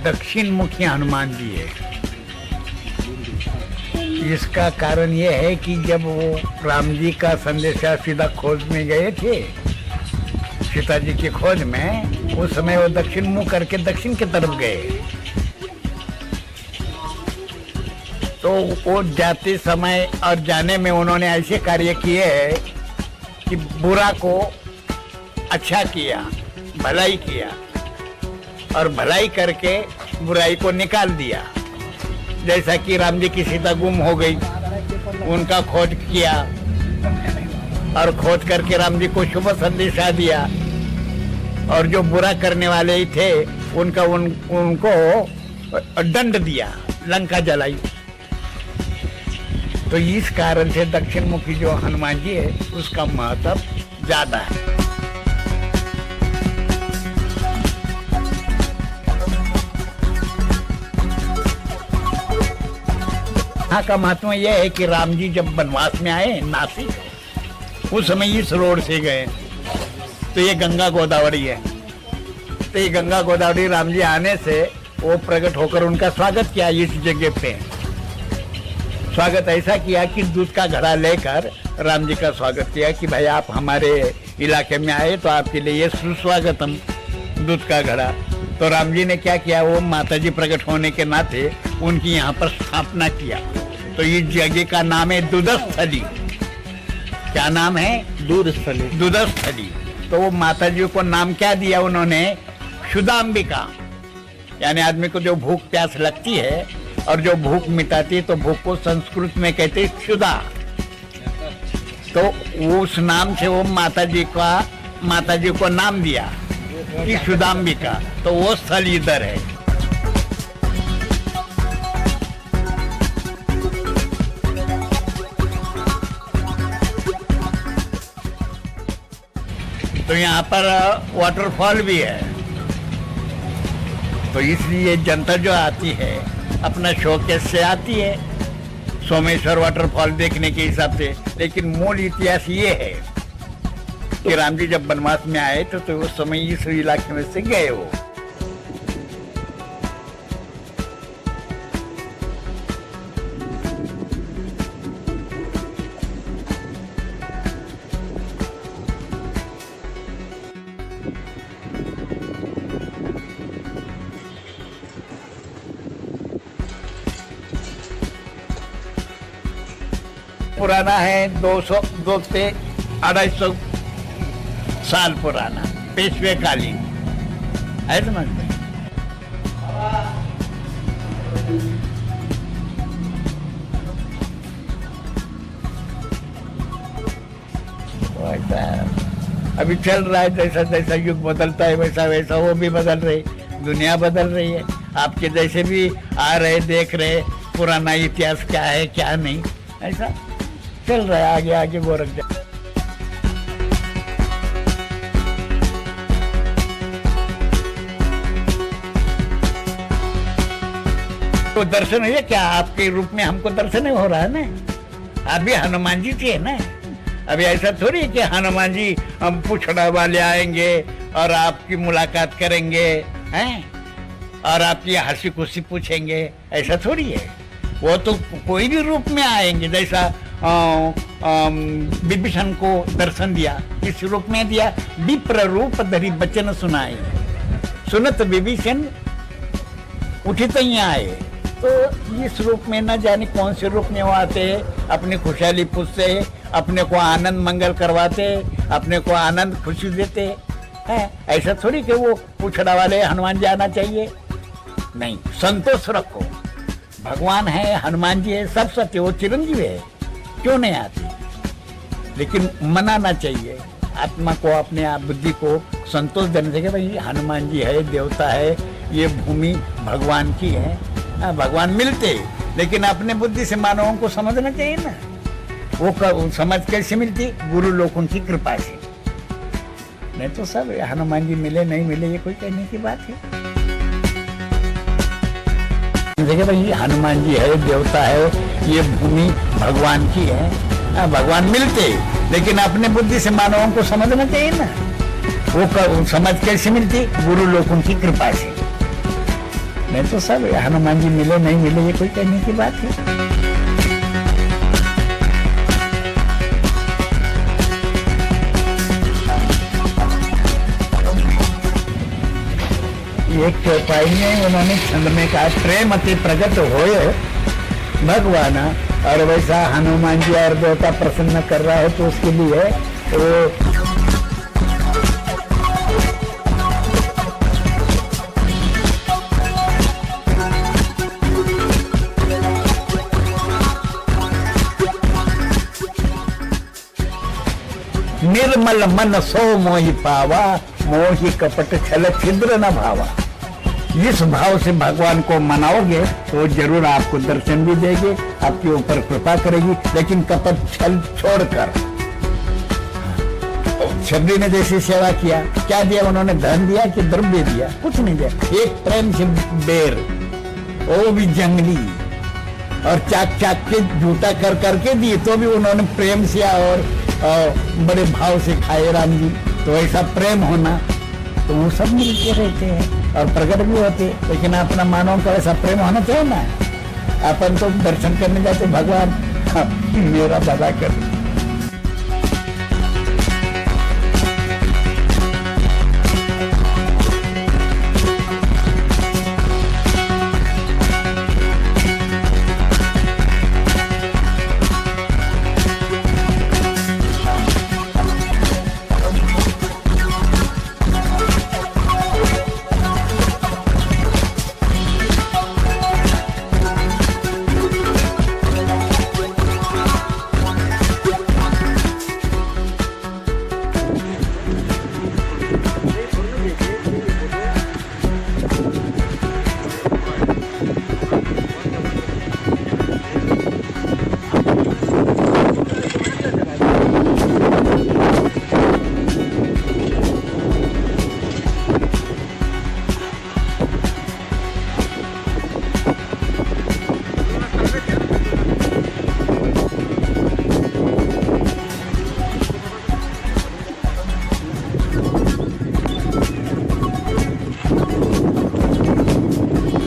दक्षिण मुखी हनुमान जी है। इसका कारण यह है कि जब वो राम जी का संदेशा सीधा खोज में गए थे, सीता जी की खोज में, उस समय वो दक्षिण मुंह करके दक्षिण की तरफ गए। तो वो जाते समय और जाने में उन्होंने ऐसे कार्य किए हैं कि बुरा को अच्छा किया, भलाई किया, और भलाई करके बुराई को निकाल दिया। जैसा कि राम जी की सीता गुम हो गई, उनका खोज किया और खोज करके राम जी को शुभ संदेशा दिया, और जो बुरा करने वाले ही थे उनको दंड दिया, लंका जलाई। तो इस कारण से दक्षिण मुखी जो हनुमान जी है उसका महत्व ज्यादा है। यहाँ का महत्व यह है कि राम जी जब वनवास में आए नासिक, उस समय इस रोड से गए। तो ये गंगा गोदावरी है। तो ये गंगा गोदावरी राम जी आने से वो प्रकट होकर उनका स्वागत किया। इस जगह पे स्वागत ऐसा किया कि दूध का घड़ा लेकर राम जी का स्वागत किया कि भाई आप हमारे इलाके में आए तो आपके लिए ये सुस्वागतम, दूध का घड़ा। तो राम जी ने क्या किया, वो माता जी प्रकट होने के नाते उनकी यहाँ पर स्थापना किया। तो इस जगह का नाम है दूधस्थली। क्या नाम है? दूधस्थली। दूधस्थली। तो वो माता जी को नाम क्या दिया उन्होंने? क्षुदाम्बिका। यानी आदमी को जो भूख प्यास लगती है और जो भूख मिटाती है, तो भूख को संस्कृत में कहते हैं क्षुदा। तो उस नाम से वो माता जी को नाम दिया कि क्षुदाम्बिका। तो वो स्थल इधर है। तो यहाँ पर वाटरफॉल भी है। तो इसलिए जनता जो आती है अपना शौकियत से आती है सोमेश्वर वाटरफॉल देखने के हिसाब से। लेकिन मूल इतिहास ये है कि राम जी जब वनवास में आए तो उस समय इस इलाके में से गए वो। पुराना है 2 से 250 साल पुराना, पेशवे कालीन है। समझ में? अभी चल रहा है, जैसा जैसा युग बदलता है वैसा वैसा वो भी बदल रही, दुनिया बदल रही है। आपके जैसे भी आ रहे, देख रहे पुराना इतिहास क्या है क्या नहीं, ऐसा चल रहा है। आगे आगे गोरख जाए। तो दर्शन है क्या? आपके रूप में हमको दर्शन हो रहा है ना। आप भी हनुमान जी थे ना। अभी ऐसा थोड़ी है कि हनुमान जी हम पूछड़ा वाले आएंगे और आपकी मुलाकात करेंगे हैं और आपकी हंसी खुशी पूछेंगे, ऐसा थोड़ी है। वो तो कोई भी रूप में आएंगे। जैसा विभीषण को दर्शन दिया, किस रूप में दिया? विप्र रूप धरि बचन सुनाए, सुनत विभीषण उठित ही आए। तो इस रूप में न जाने कौन से रूप में वो आते, अपनी खुशहाली पूछते, अपने को आनंद मंगल करवाते, अपने को आनंद खुशी देते हैं। ऐसा थोड़ी कि वो पूछड़ा वाले हनुमान जी आना चाहिए, नहीं। संतोष रखो, भगवान है, हनुमान जी है, सब सत्य, वो चिरंजीव है, क्यों नहीं आती? लेकिन मनाना चाहिए आत्मा को, अपने आप बुद्धि को संतोष देने से कि भाई हनुमान जी है, देवता है, ये भूमि भगवान की है। भगवान मिलते, लेकिन अपने बुद्धि से मानवों को समझना चाहिए ना। वो समझ कैसे मिलती? गुरु लोगों की कृपा से। नहीं तो सब हनुमान जी मिले नहीं मिले ये कोई कहने की बात है। देखिए भाई हनुमान जी है, देवता है, ये भूमि भगवान की है। भगवान मिलते, लेकिन अपने बुद्धि से मानवों को समझना चाहिए ना। वो समझ कैसे मिलती? गुरु लोगों की कृपा से। नहीं तो सब हनुमान जी मिले नहीं मिले ये कोई कहने की बात है। एक चौपाई में उन्होंने छंद में कहा प्रेम अति प्रगट होए भगवान, और वैसा हनुमान जी और देवता प्रसन्न कर रहा हो तो उसके लिए वो निर्मल मन सो मोहि पावा, मोहि कपट छल छिद्र न भावा। इस भाव से भगवान को मनाओगे तो जरूर आपको दर्शन भी देंगे, आपके ऊपर कृपा करेगी, लेकिन कपट छल छोड़कर। शबरी ने जैसी सेवा किया, क्या दिया उन्होंने? धन दिया कि द्रव्य दिया? कुछ नहीं दिया। एक प्रेम से बेर, वो भी जंगली, और चाक चाक के जूता कर करके दिए तो भी उन्होंने प्रेम से और बड़े भाव से खाए राम जी। तो ऐसा प्रेम होना तो वो सब मिलते रहते हैं और प्रकट भी होते, लेकिन अपना मानव का ऐसा प्रेम होना चाहिए ना। अपन तो दर्शन करने जाते भगवान मेरा भला कर